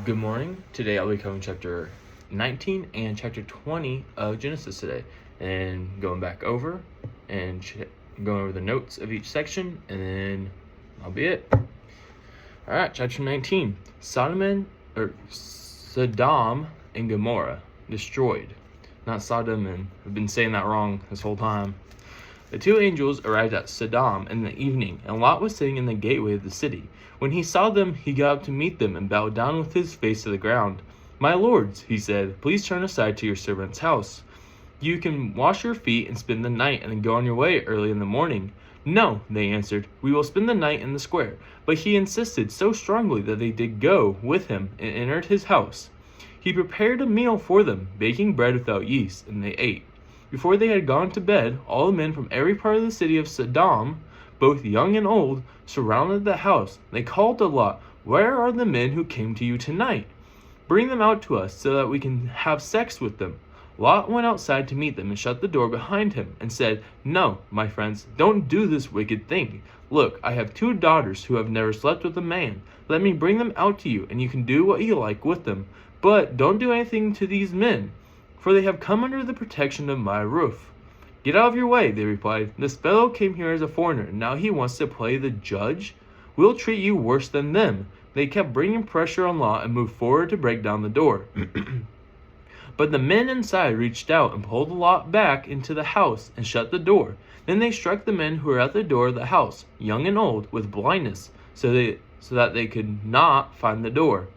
Good morning. Today I'll be covering chapter 19 and chapter 20 of Genesis today, and going back over and going over the notes of each section, and then that'll be it. All right, chapter 19. Sodom and Gomorrah destroyed. Not Sodom, and I've been saying that wrong this whole time. The two angels arrived at Sodom in the evening, and Lot was sitting in the gateway of the city. When he saw them, he got up to meet them and bowed down with his face to the ground. "My lords," he said, "please turn aside to your servant's house. You can wash your feet and spend the night and then go on your way early in the morning." "No," they answered, "we will spend the night in the square." But he insisted so strongly that they did go with him and entered his house. He prepared a meal for them, baking bread without yeast, and they ate. Before they had gone to bed, all the men from every part of the city of Sodom, both young and old, surrounded the house. They called to Lot, "Where are the men who came to you tonight? Bring them out to us so that we can have sex with them." Lot went outside to meet them and shut the door behind him and said, "No, my friends, don't do this wicked thing. Look, I have 2 daughters who have never slept with a man. Let me bring them out to you, and you can do what you like with them. But don't do anything to these men, for they have come under the protection of my roof." "Get out of your way," they replied. "This fellow came here as a foreigner, and now he wants to play the judge. We'll treat you worse than them." They kept bringing pressure on Lot and moved forward to break down the door. But the men inside reached out and pulled Lot back into the house and shut the door. Then they struck the men who were at the door of the house, young and old, with blindness, so that they could not find the door.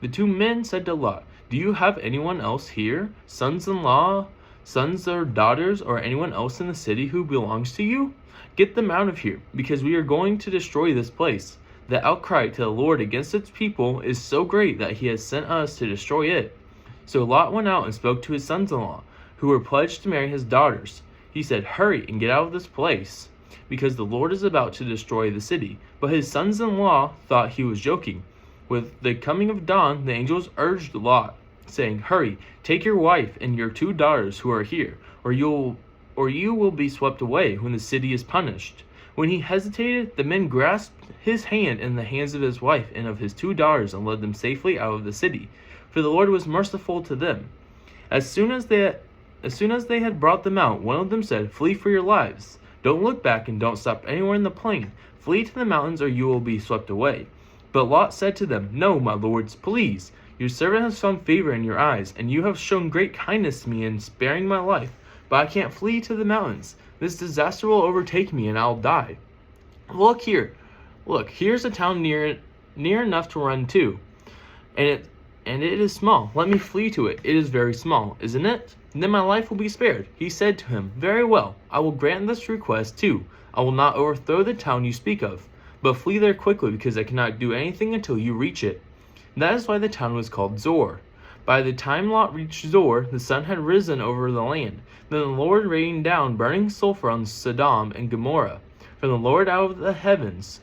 The 2 men said to Lot, "Do you have anyone else here, sons-in-law, sons or daughters, or anyone else in the city who belongs to you? Get them out of here, because we are going to destroy this place. The outcry to the Lord against its people is so great that he has sent us to destroy it." So Lot went out and spoke to his sons-in-law, who were pledged to marry his daughters. He said, "Hurry and get out of this place, because the Lord is about to destroy the city." But his sons-in-law thought he was joking. With the coming of dawn, the angels urged Lot, saying, "Hurry, take your wife and your 2 daughters who are here, or you will be swept away when the city is punished." When he hesitated, the men grasped his hand and the hands of his wife and of his 2 daughters and led them safely out of the city, for the Lord was merciful to them. As soon as they had brought them out, one of them said, "Flee for your lives. Don't look back and don't stop anywhere in the plain. Flee to the mountains or you will be swept away." But Lot said to them, "No, my lords, please. Your servant has found favor in your eyes, and you have shown great kindness to me in sparing my life. But I can't flee to the mountains. This disaster will overtake me, and I'll die. Look here. Look, here's a town near enough to run to, and it is small. Let me flee to it. It is very small, isn't it? Then my life will be spared." He said to him, "Very well. I will grant this request too. I will not overthrow the town you speak of, but flee there quickly, because I cannot do anything until you reach it." That is why the town was called Zor. By the time Lot reached Zor, the sun had risen over the land. Then the Lord rained down burning sulfur on Sodom and Gomorrah from the Lord out of the heavens.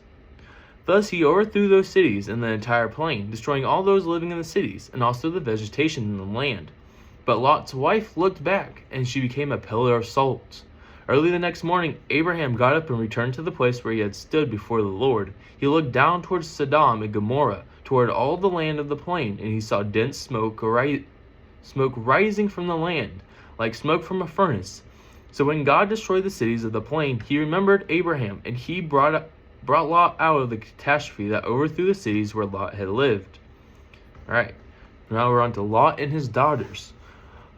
Thus he overthrew those cities and the entire plain, destroying all those living in the cities, and also the vegetation in the land. But Lot's wife looked back, and she became a pillar of salt. Early the next morning, Abraham got up and returned to the place where he had stood before the Lord. He looked down towards Sodom and Gomorrah, toward all the land of the plain, and he saw dense smoke rising from the land, like smoke from a furnace. So when God destroyed the cities of the plain, he remembered Abraham, and he brought Lot out of the catastrophe that overthrew the cities where Lot had lived. All right, now we're on to Lot and his daughters.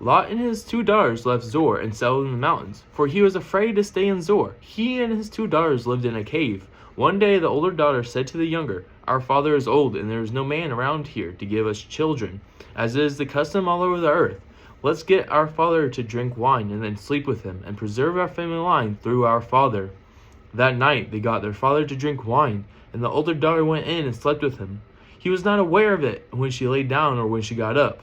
Lot and his 2 daughters left Zor and settled in the mountains, for he was afraid to stay in Zor. He and his 2 daughters lived in a cave. One day the older daughter said to the younger, "Our father is old, and there is no man around here to give us children, as is the custom all over the earth. Let's get our father to drink wine and then sleep with him, and preserve our family line through our father." That night they got their father to drink wine, and the older daughter went in and slept with him. He was not aware of it when she lay down or when she got up.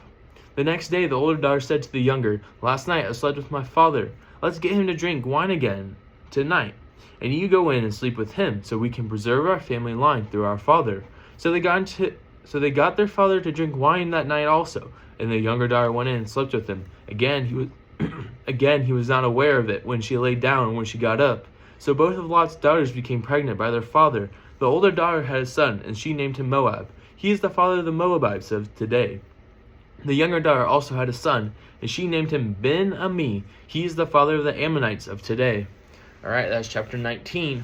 The next day the older daughter said to the younger, "Last night I slept with my father. Let's get him to drink wine again tonight, and you go in and sleep with him, so we can preserve our family line through our father." So they got their father to drink wine that night also, and the younger daughter went in and slept with him. Again he was not aware of it when she lay down or when she got up. So both of Lot's daughters became pregnant by their father. The older daughter had a son, and she named him Moab. He is the father of the Moabites of today. The younger daughter also had a son, and she named him Ben-Ami. He is the father of the Ammonites of today. All right, that's chapter 19.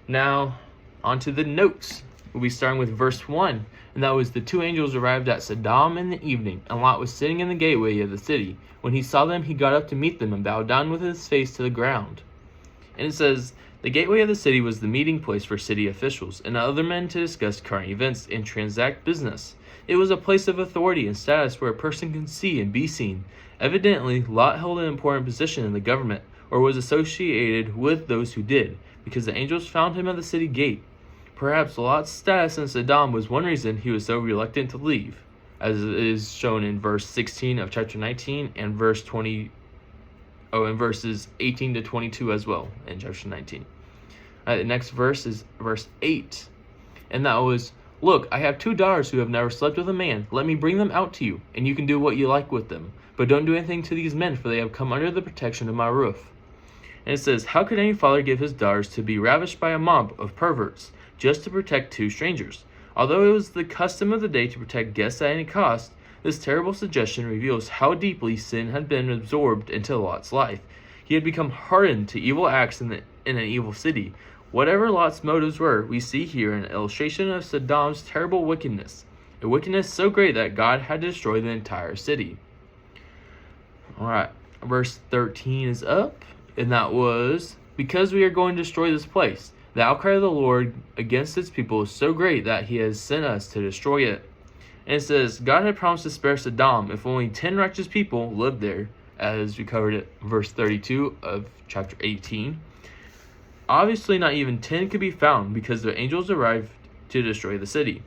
Now, on to the notes. We'll be starting with verse 1. And that was, the two angels arrived at Sodom in the evening, and Lot was sitting in the gateway of the city. When he saw them, he got up to meet them and bowed down with his face to the ground. And it says, the gateway of the city was the meeting place for city officials and other men to discuss current events and transact business. It was a place of authority and status where a person can see and be seen. Evidently, Lot held an important position in the government, or was associated with those who did, because the angels found him at the city gate. Perhaps Lot's status in Sodom was one reason he was so reluctant to leave, as is shown in verse 16 of chapter 19 and and verses 18 to 22 as well in chapter 19. The next verse is verse 8, and that was, look, I have 2 daughters who have never slept with a man. Let me bring them out to you, and you can do what you like with them. But don't do anything to these men, for they have come under the protection of my roof. And it says, how could any father give his daughters to be ravished by a mob of perverts, just to protect 2 strangers? Although it was the custom of the day to protect guests at any cost, this terrible suggestion reveals how deeply sin had been absorbed into Lot's life. He had become hardened to evil acts in an evil city. Whatever Lot's motives were, we see here an illustration of Sodom's terrible wickedness, a wickedness so great that God had to destroy the entire city. Alright, verse 13 is up, and that was, because we are going to destroy this place. The outcry of the Lord against his people is so great that he has sent us to destroy it. And it says, God had promised to spare Sodom if only 10 righteous people lived there, as we covered it verse 32 of chapter 18. Obviously, not even 10 could be found because the angels arrived to destroy the city.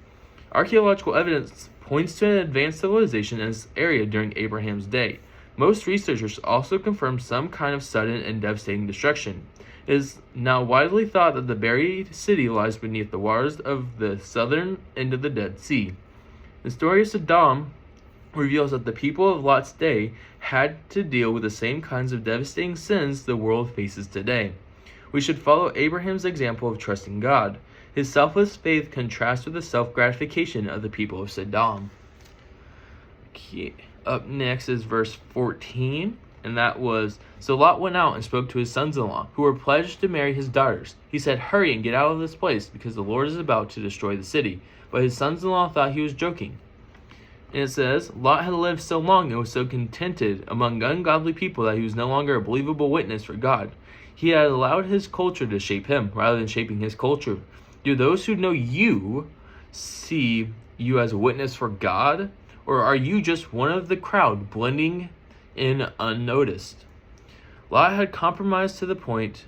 Archaeological evidence points to an advanced civilization in this area during Abraham's day. Most researchers also confirm some kind of sudden and devastating destruction. It is now widely thought that the buried city lies beneath the waters of the southern end of the Dead Sea. The story of Sodom reveals that the people of Lot's day had to deal with the same kinds of devastating sins the world faces today. We should follow Abraham's example of trusting God. His selfless faith contrasts with the self-gratification of the people of Sodom. Okay. Up next is verse 14. And that was, so Lot went out and spoke to his sons-in-law, who were pledged to marry his daughters. He said, hurry and get out of this place, because the Lord is about to destroy the city. But his sons-in-law thought he was joking. And it says, Lot had lived so long and was so contented among ungodly people that he was no longer a believable witness for God. He had allowed his culture to shape him, rather than shaping his culture. Do those who know you see you as a witness for God? Or are you just one of the crowd blending in unnoticed? Lot had compromised to the point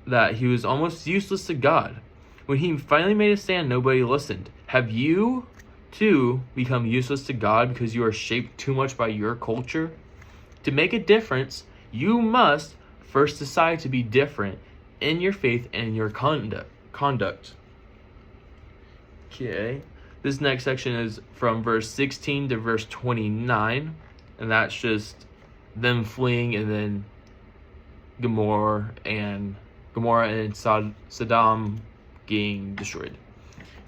that he was almost useless to God. When he finally made a stand, nobody listened. Have you, too, become useless to God because you are shaped too much by your culture? To make a difference, you must first decide to be different in your faith and your conduct. Okay. This next section is from verse 16 to verse 29. And that's just them fleeing, and then Gomorrah and Sodom getting destroyed.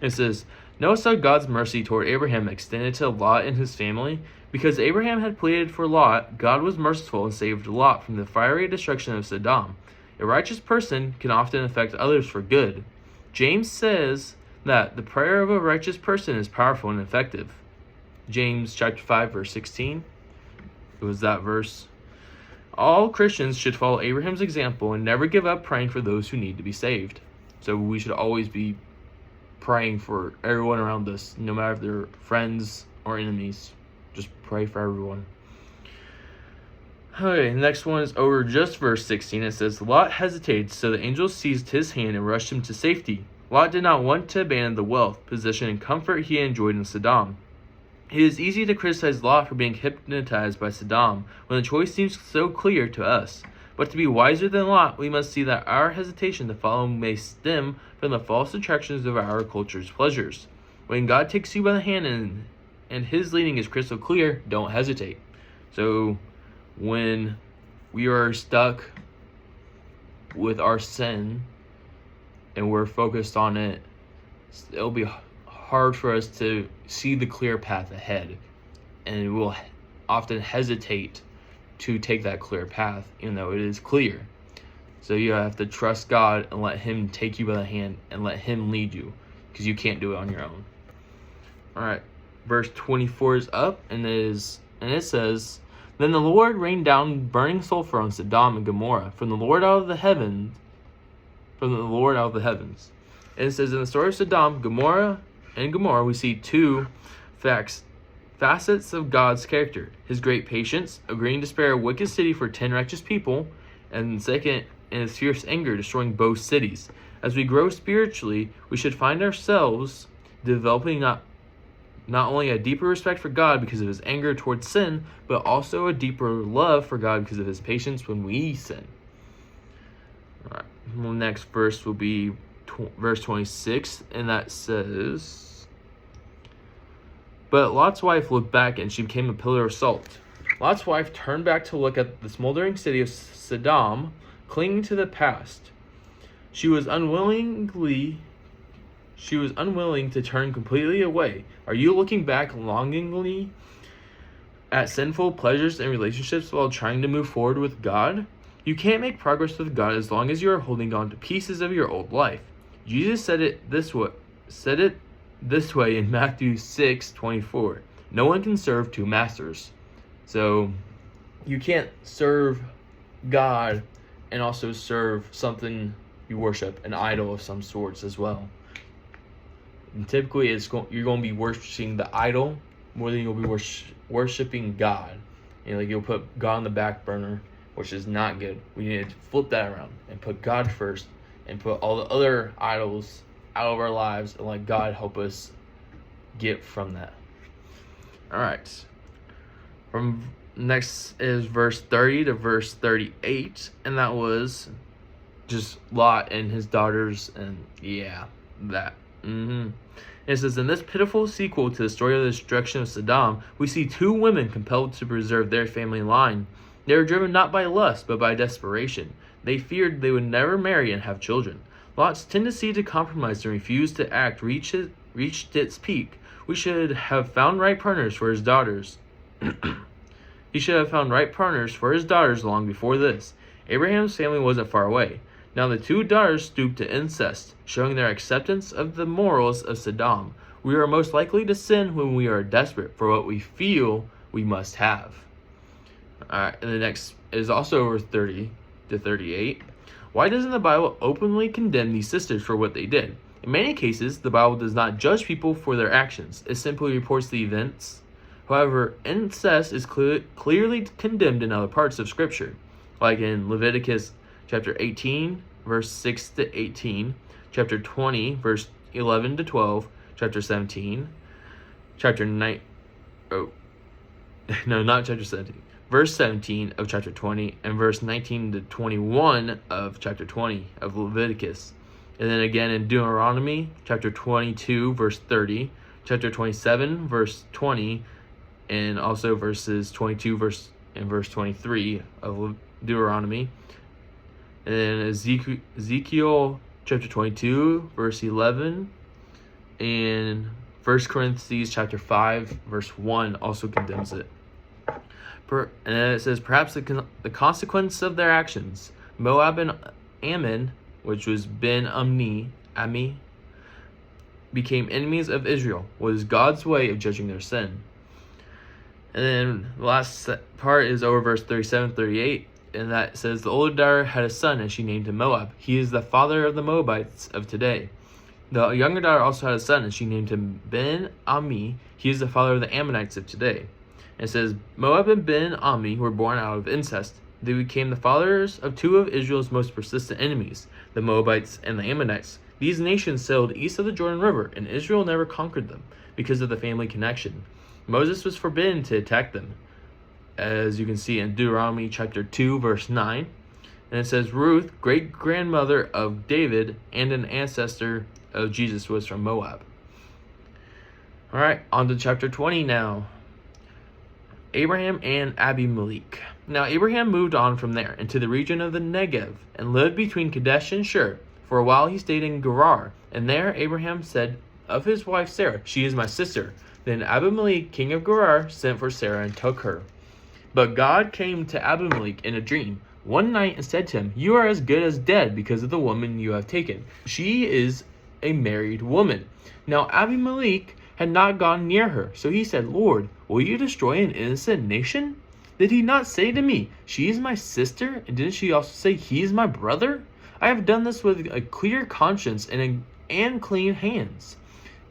It says, notice how God's mercy toward Abraham extended to Lot and his family. Because Abraham had pleaded for Lot, God was merciful and saved Lot from the fiery destruction of Sodom. A righteous person can often affect others for good. James says that the prayer of a righteous person is powerful and effective. James chapter 5 verse 16. It was that verse. All Christians should follow Abraham's example and never give up praying for those who need to be saved. So we should always be praying for everyone around us, no matter if they're friends or enemies. Just pray for everyone. Okay, the next one is over just verse 16. It says, Lot hesitated, so the angel seized his hand and rushed him to safety. Lot did not want to abandon the wealth, position, and comfort he enjoyed in Sodom. It is easy to criticize Lot for being hypnotized by Sodom when the choice seems so clear to us. But to be wiser than Lot, we must see that our hesitation to follow may stem from the false attractions of our culture's pleasures. When God takes you by the hand and his leading is crystal clear, don't hesitate. So when we are stuck with our sin and we're focused on it, it'll be hard for us to see the clear path ahead, and we'll often hesitate to take that clear path, even though it is clear. So you have to trust God and let Him take you by the hand and let Him lead you, because you can't do it on your own. All right, verse 24 is up, and it says, "Then the Lord rained down burning sulfur on Sodom and Gomorrah from the Lord out of the heavens." And it says, in the story of Sodom, Gomorrah, we see two facets of God's character: His great patience, agreeing to spare a wicked city for 10 righteous people, and second, in His fierce anger, destroying both cities. As we grow spiritually, we should find ourselves developing not only a deeper respect for God because of His anger towards sin, but also a deeper love for God because of His patience when we sin. All right. The next verse will be verse 26, and that says, "But Lot's wife looked back, and she became a pillar of salt." Lot's wife turned back to look at the smoldering city of Sodom, clinging to the past. She was unwilling to turn completely away. Are you looking back longingly at sinful pleasures and relationships while trying to move forward with God? You can't make progress with God as long as you are holding on to pieces of your old life. Jesus said it this way in Matthew 6:24. No one can serve two masters. So you can't serve God and also serve something you worship, an idol of some sorts as well. And typically, you're going to be worshiping the idol more than you'll be worshiping God. You'll put God on the back burner, which is not good. We need to flip that around and put God first, and put all the other idols out of our lives, and let God help us get from that. All right. From next is verse 30 to verse 38, and that was just Lot and his daughters, and that. It says, in this pitiful sequel to the story of the destruction of Sodom, we see two women compelled to preserve their family line. They were driven not by lust, but by desperation. They feared they would never marry and have children. Lot's tendency to compromise and refuse to act reached its peak. We should have found right partners for his daughters. He should have found right partners for his daughters long before this. Abraham's family wasn't far away. Now the two daughters stooped to incest, showing their acceptance of the morals of Sodom. We are most likely to sin when we are desperate for what we feel we must have. Alright, and the next is also verse 30 to 38. Why doesn't the Bible openly condemn these sisters for what they did? In many cases, the Bible does not judge people for their actions. It simply reports the events. However, incest is clearly condemned in other parts of Scripture, like in Leviticus chapter 18, verse 6 to 18, chapter 20, verse 11 to 12, chapter 17, verse 17 of chapter 20, and verse 19 to 21 of chapter 20 of Leviticus. And then again in Deuteronomy chapter 22, verse 30, chapter 27, verse 20, and also verses 22 and verse 23 of Deuteronomy. And then Ezekiel chapter 22, verse 11, and 1 Corinthians chapter 5, verse 1 also condemns it. And then it says, perhaps the consequence of their actions, Moab and Ammon, which was Ami, became enemies of Israel, was God's way of judging their sin. And then the last part is over verse 37-38, and that says, the older daughter had a son, and she named him Moab. He is the father of the Moabites of today. The younger daughter also had a son, and she named him Ben-Ami. He is the father of the Ammonites of today. And it says, Moab and Ben-Ami were born out of incest. They became the fathers of two of Israel's most persistent enemies, the Moabites and the Ammonites. These nations sailed east of the Jordan River, and Israel never conquered them because of the family connection. Moses was forbidden to attack them, as you can see in Deuteronomy chapter 2, verse 9. And it says, Ruth, great-grandmother of David and an ancestor of Jesus, was from Moab. All right, on to chapter 20 now. Abraham and Abimelech. Now Abraham moved on from there into the region of the Negev and lived between Kadesh and Shur. For a while he stayed in Gerar, and there Abraham said of his wife Sarah. She is my sister. Then Abimelech, king of Gerar, sent for Sarah and took her. But God came to Abimelech in a dream one night and said to him, You are as good as dead because of the woman you have taken. She is a married woman. Now Abimelech had not gone near her. So he said, Lord, will you destroy an innocent nation? Did he not say to me, She is my sister? And didn't she also say, He is my brother? I have done this with a clear conscience and clean hands.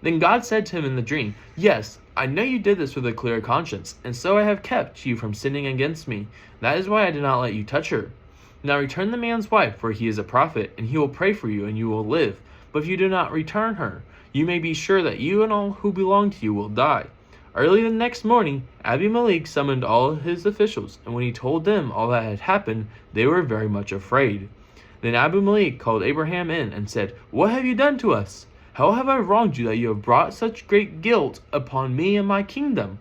Then God said to him in the dream, Yes, I know you did this with a clear conscience, and so I have kept you from sinning against me. That is why I did not let you touch her. Now return the man's wife, for he is a prophet, and he will pray for you, and you will live. But if you do not return her, you may be sure that you and all who belong to you will die. Early the next morning, Abimelech summoned all his officials, and when he told them all that had happened, they were very much afraid. Then Abimelech called Abraham in and said, What have you done to us? How have I wronged you that you have brought such great guilt upon me and my kingdom?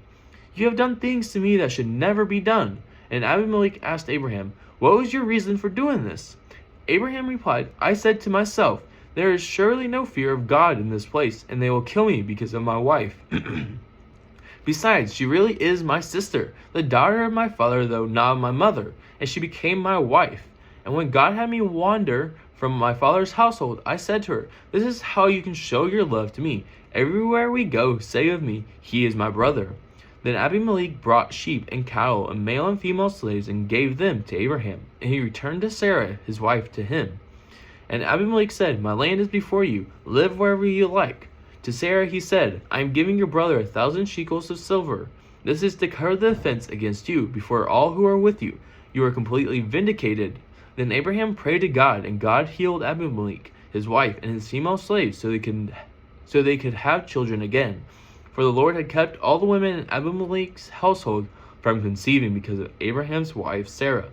You have done things to me that should never be done. And Abimelech asked Abraham, What was your reason for doing this? Abraham replied, I said to myself, There is surely no fear of God in this place, and they will kill me because of my wife. Besides, she really is my sister, the daughter of my father, though not of my mother, and she became my wife. And when God had me wander from my father's household, I said to her, This is how you can show your love to me. Everywhere we go, say of me, He is my brother. Then Abimelech brought sheep and cattle and male and female slaves and gave them to Abraham. And he returned to Sarah, his wife, to him. And Abimelech said, My land is before you. Live wherever you like. To Sarah he said, I am giving your brother 1,000 shekels of silver. This is to cover the offense against you before all who are with you. You are completely vindicated. Then Abraham prayed to God, and God healed Abimelech, his wife, and his female slaves, so they could have children again. For the Lord had kept all the women in Abimelech's household from conceiving because of Abraham's wife Sarah.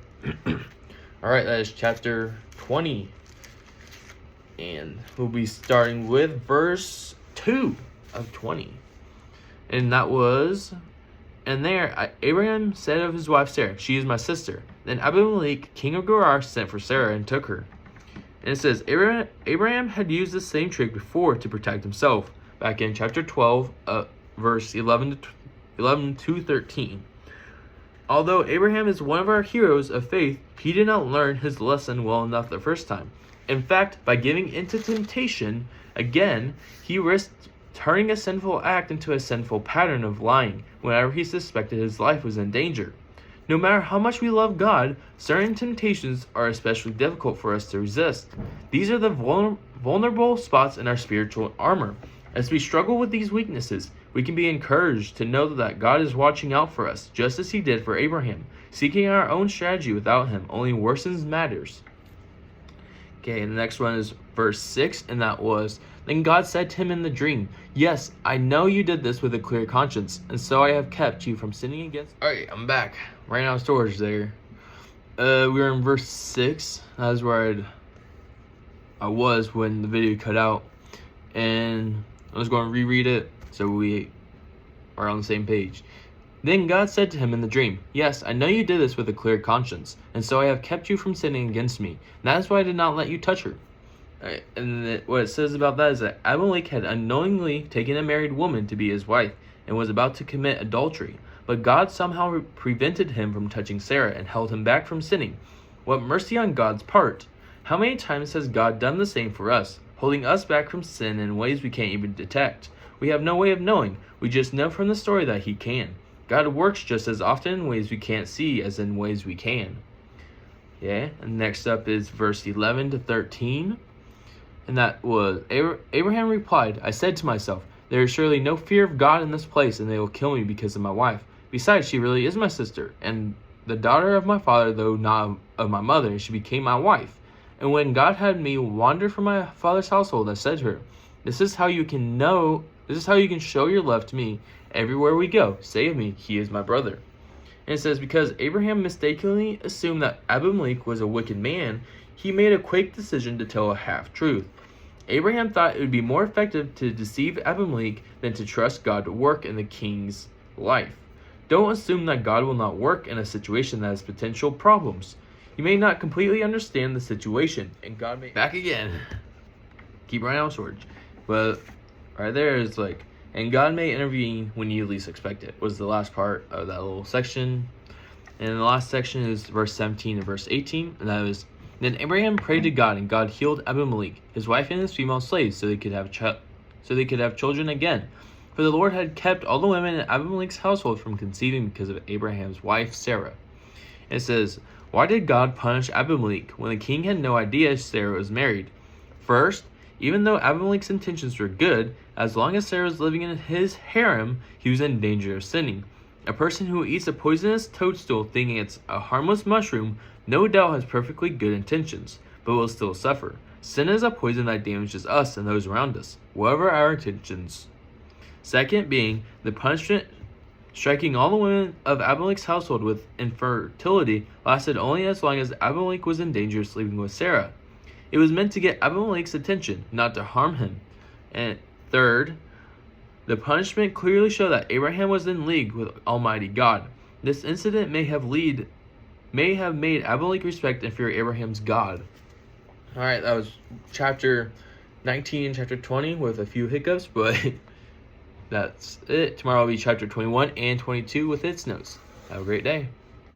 All right, that is chapter 20. And we'll be starting with verse 2 of 20. And that was, And there Abraham said of his wife Sarah, She is my sister. Then Abimelech, king of Gerar, sent for Sarah and took her. And it says, Abraham had used the same trick before to protect himself, back in chapter 12, verse 11 to 13. Although Abraham is one of our heroes of faith, he did not learn his lesson well enough the first time. In fact, by giving into temptation again, he risked turning a sinful act into a sinful pattern of lying whenever he suspected his life was in danger. No matter how much we love God, certain temptations are especially difficult for us to resist. These are the vulnerable spots in our spiritual armor. As we struggle with these weaknesses, we can be encouraged to know that God is watching out for us, just as he did for Abraham. Seeking our own strategy without him only worsens matters. Okay, and the next one is verse 6, and that was, Then God said to him in the dream, Yes, I know you did this with a clear conscience, and so I have kept you from sinning against... Alright, I'm back. Right now storage there. We were in verse 6. That is where I was when the video cut out. And I was going to reread it, so we are on the same page. Then God said to him in the dream, Yes, I know you did this with a clear conscience, and so I have kept you from sinning against me. And that is why I did not let you touch her. And what it says about that is that Abimelech had unknowingly taken a married woman to be his wife, and was about to commit adultery. But God somehow prevented him from touching Sarah and held him back from sinning. What mercy on God's part! How many times has God done the same for us, holding us back from sin in ways we can't even detect? We have no way of knowing. We just know from the story that he can. God works just as often in ways we can't see as in ways we can. Yeah, and next up is verse 11 to 13. And that was, Abraham replied, I said to myself, There is surely no fear of God in this place, and they will kill me because of my wife. Besides, she really is my sister, and the daughter of my father, though not of my mother, and she became my wife. And when God had me wander from my father's household, I said to her, This is how you can show your love to me. Everywhere we go, say of me, He is my brother. And it says, because Abraham mistakenly assumed that Abimelech was a wicked man, he made a quick decision to tell a half-truth. Abraham thought it would be more effective to deceive Abimelech than to trust God to work in the king's life. Don't assume that God will not work in a situation that has potential problems. You may not completely understand the situation, and God may... Back again. Keep running on storage. But, right there is like, and God may intervene when you least expect it, was the last part of that little section. And the last section is verse 17 and verse 18, and that is, then Abraham prayed to God, and God healed Abimelech, his wife and his female slaves, so they could have children again. For the Lord had kept all the women in Abimelech's household from conceiving because of Abraham's wife Sarah. And it says, why did God punish Abimelech when the king had no idea Sarah was married? First, even though Abimelech's intentions were good, as long as Sarah was living in his harem, he was in danger of sinning. A person who eats a poisonous toadstool thinking it's a harmless mushroom no doubt has perfectly good intentions, but will still suffer. Sin is a poison that damages us and those around us, whatever our intentions. Second being, the punishment striking all the women of Abimelech's household with infertility lasted only as long as Abimelech was in danger of sleeping with Sarah. It was meant to get Abimelech's attention, not to harm him. And third, the punishment clearly showed that Abraham was in league with Almighty God. This incident may have made Abimelech respect and fear Abraham's God. Alright, that was chapter 19 and chapter 20 with a few hiccups, but that's it. Tomorrow will be chapter 21 and 22 with its notes. Have a great day.